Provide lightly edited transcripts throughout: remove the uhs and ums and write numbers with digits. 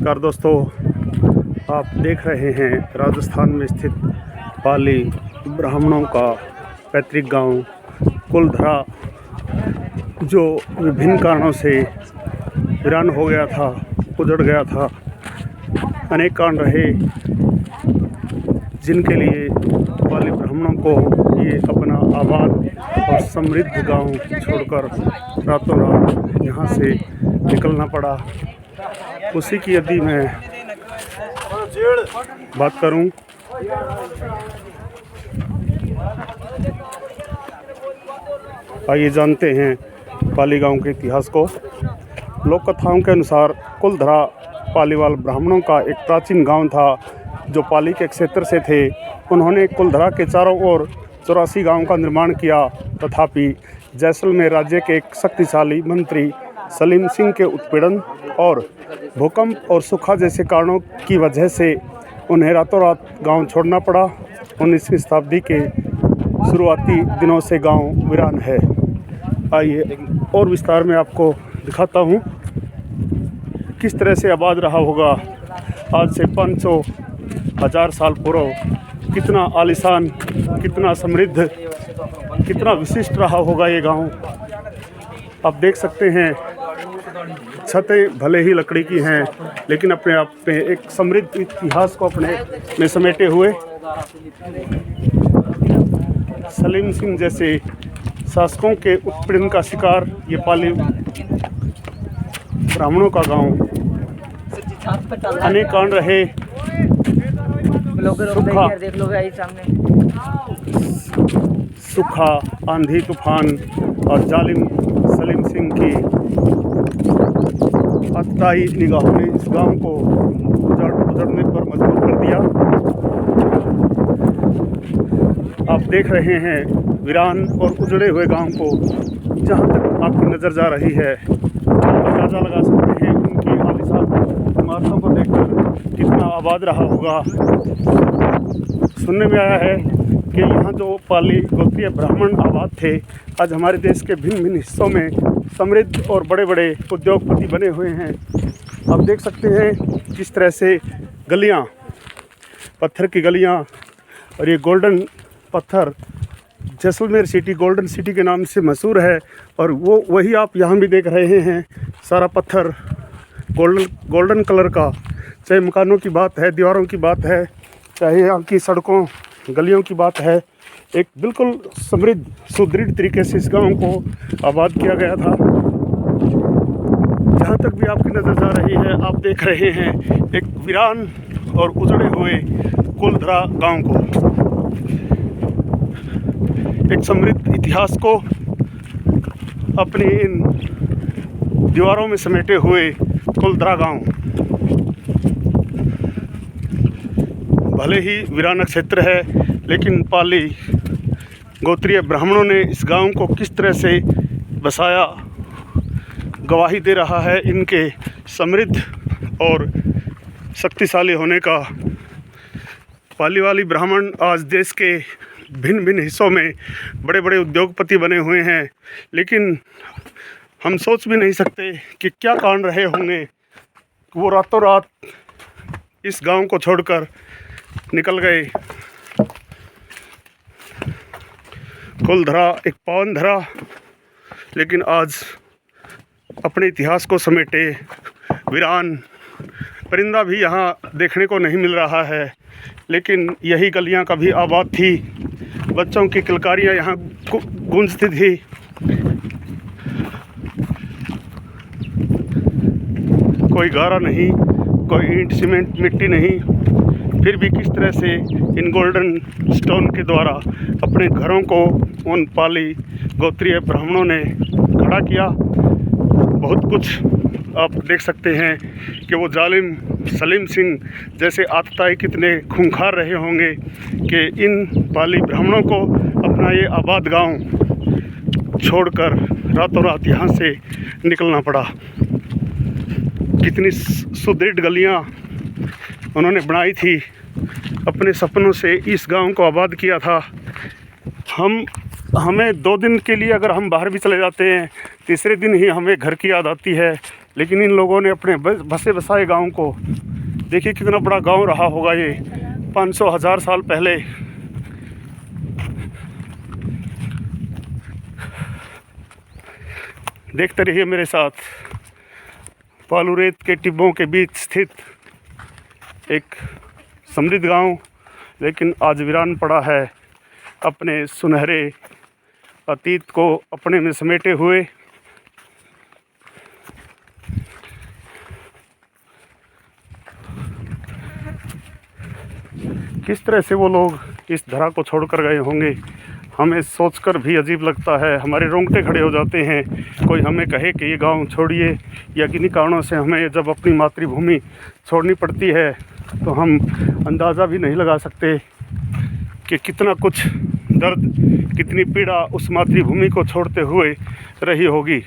नमस्कार दोस्तों, आप देख रहे हैं राजस्थान में स्थित पाली ब्राह्मणों का पैतृक गांव कुलधरा, जो विभिन्न कारणों से वीरान हो गया था, उजड़ गया था। अनेक कारण रहे जिनके लिए पाली ब्राह्मणों को ये अपना आबाद और समृद्ध गांव छोड़कर रातों रात यहाँ से निकलना पड़ा। उसी की यदि मैं बात करूं, आइए जानते हैं पाली गांव के इतिहास को। लोक कथाओं के अनुसार कुलधरा पालीवाल ब्राह्मणों का एक प्राचीन गांव था जो पाली के क्षेत्र से थे। उन्होंने कुलधरा के चारों ओर 84 गांवों का निर्माण किया, तथापि जैसलमेर राज्य के एक शक्तिशाली मंत्री सलीम सिंह के उत्पीड़न और भूकंप और सूखा जैसे कारणों की वजह से उन्हें रातों रात गांव छोड़ना पड़ा। 19वीं शताब्दी के शुरुआती दिनों से गांव वीरान है। आइए और विस्तार में आपको दिखाता हूं किस तरह से आबाद रहा होगा आज से 500,000 साल पूर्व। कितना आलीशान, कितना समृद्ध, कितना विशिष्ट रहा होगा ये गांव। आप देख सकते हैं, छतें भले ही लकड़ी की हैं, लेकिन अपने आप में एक समृद्ध इतिहास को अपने में समेटे हुए। सलीम सिंह जैसे शासकों के उत्पीड़न का शिकार ये पाली ब्राह्मणों का गांव। अनेक कारण रहे, सूखा, आंधी तूफान और जालिम सलीम सिंह की अतताई निगाहों ने इस गांव को उजड़ने पर मजबूर कर दिया। आप देख रहे हैं वीरान और उजड़े हुए गांव को। जहां तक आपकी नज़र जा रही है, अंदाज़ा लगा सकते हैं उनकी आलीशान इमारतों को देखकर कितना आबाद रहा होगा। सुनने में आया है कि यहाँ जो पाली गोत्रीय ब्राह्मण आबाद थे, आज हमारे देश के भिन्न भिन्न हिस्सों में समृद्ध और बड़े बड़े उद्योगपति बने हुए हैं। आप देख सकते हैं किस तरह से गलियाँ, पत्थर की गलियाँ, और ये गोल्डन पत्थर जैसलमेर सिटी गोल्डन सिटी के नाम से मशहूर है। और वो वही आप यहाँ भी देख रहे हैं, सारा पत्थर गोल्डन कलर का। चाहे मकानों की बात है, दीवारों की बात है, चाहे यहाँ की सड़कों गलियों की बात है, एक बिल्कुल समृद्ध सुदृढ़ तरीके से इस गांव को आबाद किया गया था। जहाँ तक भी आपकी नज़र जा रही है, आप देख रहे हैं एक वीरान और उजड़े हुए कुलधरा गांव को, एक समृद्ध इतिहास को अपनी इन दीवारों में समेटे हुए कुलधरा गांव। भले ही वीरान क्षेत्र है, लेकिन पाली गोत्रीय ब्राह्मणों ने इस गांव को किस तरह से बसाया, गवाही दे रहा है इनके समृद्ध और शक्तिशाली होने का। पाली वाली ब्राह्मण आज देश के भिन्न भिन्न हिस्सों में बड़े बड़े उद्योगपति बने हुए हैं, लेकिन हम सोच भी नहीं सकते कि क्या कारण रहे होंगे वो रातों रात इस गांव को छोड़कर निकल गए। कुलधरा एक पावन धरा, लेकिन आज अपने इतिहास को समेटे वीरान। परिंदा भी यहाँ देखने को नहीं मिल रहा है, लेकिन यही गलियाँ कभी आबाद थी। बच्चों की किलकारियाँ यहाँ गूंजती थी। कोई गारा नहीं, कोई ईंट सीमेंट मिट्टी नहीं, फिर भी किस तरह से इन गोल्डन स्टोन के द्वारा अपने घरों को उन पाली गोत्रीय ब्राह्मणों ने खड़ा किया। बहुत कुछ आप देख सकते हैं कि वो जालिम सलीम सिंह जैसे आतताई कितने खूंखार रहे होंगे कि इन पाली ब्राह्मणों को अपना ये आबाद गांव छोड़कर रातों रात यहाँ से निकलना पड़ा। कितनी सुदृढ़ गलियाँ उन्होंने बनाई थी, अपने सपनों से इस गांव को आबाद किया था। हमें 2 दिन के लिए अगर हम बाहर भी चले जाते हैं, तीसरे दिन ही हमें घर की याद आती है लेकिन इन लोगों ने अपने बसे बसाए गांव को, देखिए कितना बड़ा गांव रहा होगा ये 500-1000 साल पहले। देखते रहिए मेरे साथ, बालू रेत के टिब्बों के बीच स्थित एक समृद्ध गांव, लेकिन आज वीरान पड़ा है, अपने सुनहरे अतीत को अपने में समेटे हुए। किस तरह से वो लोग इस धरा को छोड़कर गए होंगे, हमें सोचकर भी अजीब लगता है, हमारे रोंगटे खड़े हो जाते हैं। कोई हमें कहे कि ये गांव छोड़िए, या किन्हीं कारणों से हमें जब अपनी मातृभूमि छोड़नी पड़ती है तो हम अंदाज़ा भी नहीं लगा सकते कि कितना कुछ दर्द, कितनी पीड़ा उस मातृभूमि को छोड़ते हुए रही होगी।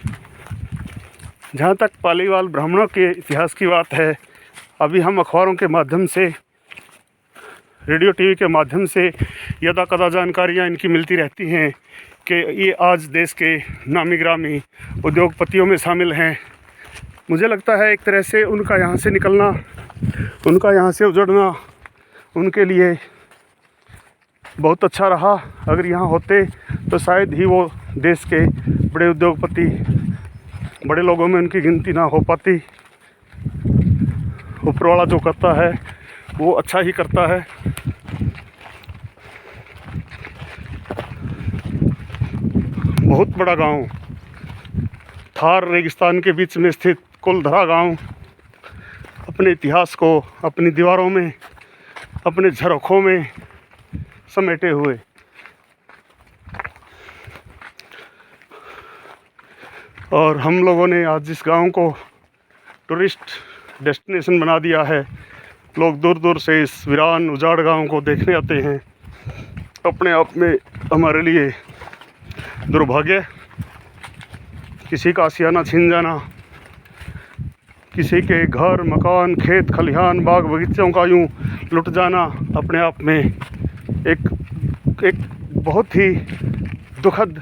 जहाँ तक पालीवाल ब्राह्मणों के इतिहास की बात है, अभी हम अखबारों के माध्यम से, रेडियो टीवी के माध्यम से यदा कदा जानकारियाँ इनकी मिलती रहती हैं कि ये आज देश के नामी ग्रामी उद्योगपतियों में शामिल हैं। मुझे लगता है एक तरह से उनका यहाँ से निकलना, उनका यहाँ से उजड़ना उनके लिए बहुत अच्छा रहा। अगर यहाँ होते तो शायद ही वो देश के बड़े उद्योगपति, बड़े लोगों में उनकी गिनती ना हो पाती। ऊपरवाला जो करता है वो अच्छा ही करता है। बहुत बड़ा गांव, थार रेगिस्तान के बीच में स्थित कुलधरा गांव, अपने इतिहास को अपनी दीवारों में, अपने झरोखों में समेटे हुए। और हम लोगों ने आज इस गांव को टूरिस्ट डेस्टिनेशन बना दिया है। लोग दूर दूर से इस वीरान उजाड़ गांव को देखने आते हैं। अपने आप में हमारे लिए दुर्भाग्य, किसी का आशियाना छीन जाना, किसी के घर मकान खेत खलिहान बाग बगीचों का यूं लुट जाना अपने आप में एक बहुत ही दुखद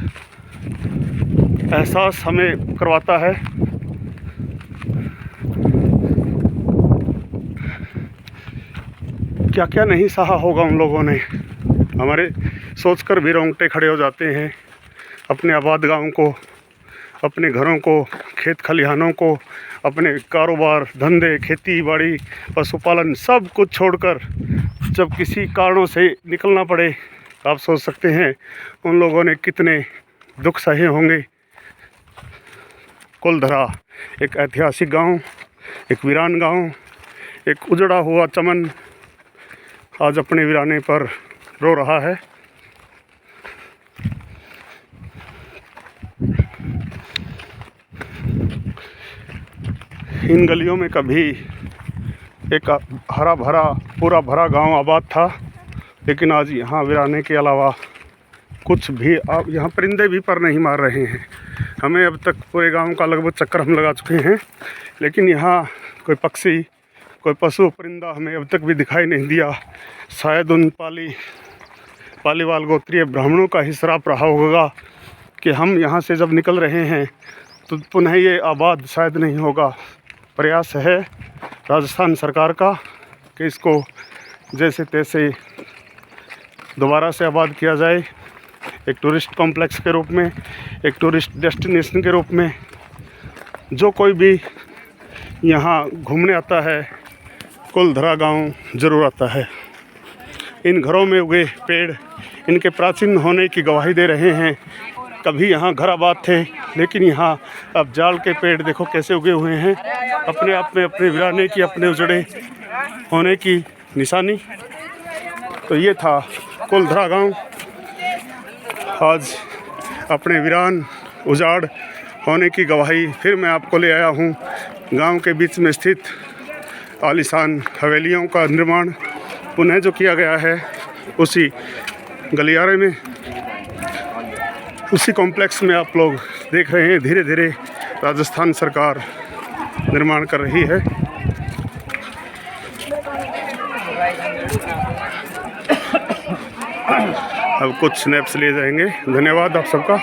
एहसास हमें करवाता है। क्या क्या नहीं सहा होगा उन लोगों ने, हमारे सोचकर भी रोंगटे खड़े हो जाते हैं। अपने आबाद गांव को, अपने घरों को, खेत खलिहानों को, अपने कारोबार धंधे, खेती बाड़ी, पशुपालन सब कुछ छोड़कर जब किसी कारणों से निकलना पड़े, आप सोच सकते हैं उन लोगों ने कितने दुख सहे होंगे। कुलधरा एक ऐतिहासिक गांव, एक वीरान गांव, एक उजड़ा हुआ चमन आज अपने वीराने पर रो रहा है। इन गलियों में कभी एक हरा भरा पूरा भरा गांव आबाद था, लेकिन आज यहाँ वीराने के अलावा कुछ भी, आप यहाँ परिंदे भी पर नहीं मार रहे हैं। हमें अब तक पूरे गांव का लगभग चक्कर हम लगा चुके हैं, लेकिन यहाँ कोई पक्षी, कोई पशु परिंदा हमें अब तक भी दिखाई नहीं दिया। शायद उन पालीवाल गोत्रीय ब्राह्मणों का ही श्राप रहा होगा कि हम यहाँ से जब निकल रहे हैं तो पुनः ये आबाद शायद नहीं होगा। प्रयास है राजस्थान सरकार का कि इसको जैसे तैसे दोबारा से आबाद किया जाए, एक टूरिस्ट कॉम्प्लेक्स के रूप में, एक टूरिस्ट डेस्टिनेशन के रूप में। जो कोई भी यहाँ घूमने आता है, कुलधरा गांव ज़रूर आता है। इन घरों में उगे पेड़ इनके प्राचीन होने की गवाही दे रहे हैं। कभी यहाँ घर आबाद थे, लेकिन यहाँ अब जाल के पेड़ देखो कैसे उगे हुए हैं, अपने आप में अपने वीराने की, अपने उजड़े होने की निशानी। तो ये था कुलधरा गांव, आज अपने वीरान उजाड़ होने की गवाही फिर मैं आपको ले आया हूँ। गांव के बीच में स्थित आलीशान हवेलियों का निर्माण पुनः जो किया गया है, उसी गलियारे में, उसी कॉम्प्लेक्स में आप लोग देख रहे हैं धीरे धीरे राजस्थान सरकार निर्माण कर रही है। अब कुछ स्नैप्स लिए जाएंगे। धन्यवाद आप सबका।